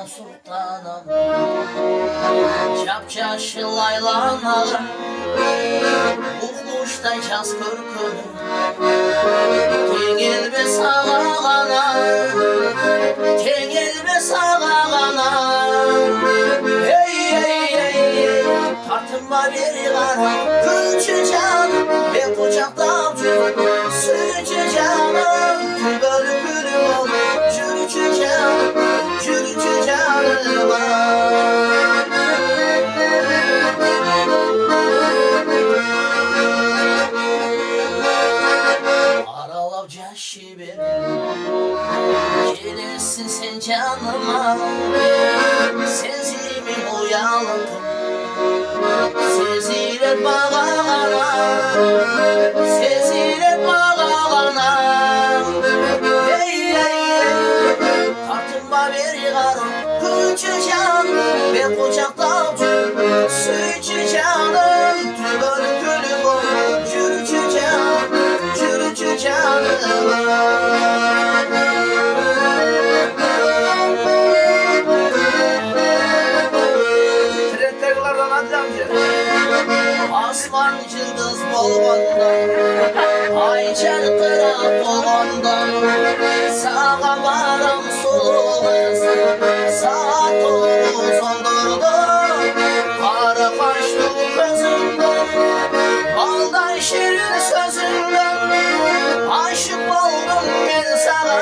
sultanım, Çapçaşı laylanalım, Uğmuşta yaz kırkını, Tengel ve sağağana, Tengel ve sağağana. Hey hey hey, tartınma bir kara, Külçü canım, ve kucakta Sürücü canım, tübölü gülü ol, Çürücü canım, çürücü canım. Aralavca şiber, gelirsin sen canıma, Sezimi uyandım, sezilet bağana, sezilet bağana. Hey hey hey, tartınma bir kara, Külçü canım, ve kucakta Sürücü canım, tübölü gülü ol, Çürücü canım, çürücü canım. Trendlerden hadi amca. Asman yıldız bolğanda, ay çarqırab olğanda, sağa varam solğaz, saat toğuz olurdu, qarı qaçdı gözümdən, baldan şirin sözündən, aşık oldum ben sana,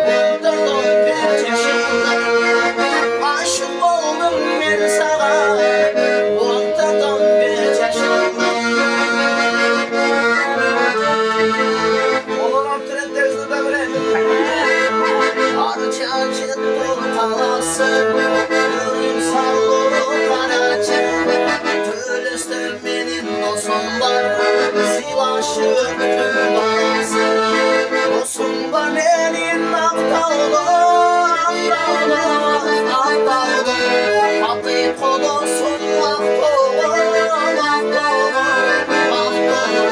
unutturdum bir yaşımdan, aşık oldum ben sana, unutturdum bir yaşımdan. Oğlum trendlerinizi de bile. Arçacı talası, ürün salluru karacı, Tülüstüm benim dostum var, Silaşı öptüm bazı. Dostum var benim akdağlı, akdağlı, akdağlı, Katı kodosum akdağlı, akdağlı, akdağlı.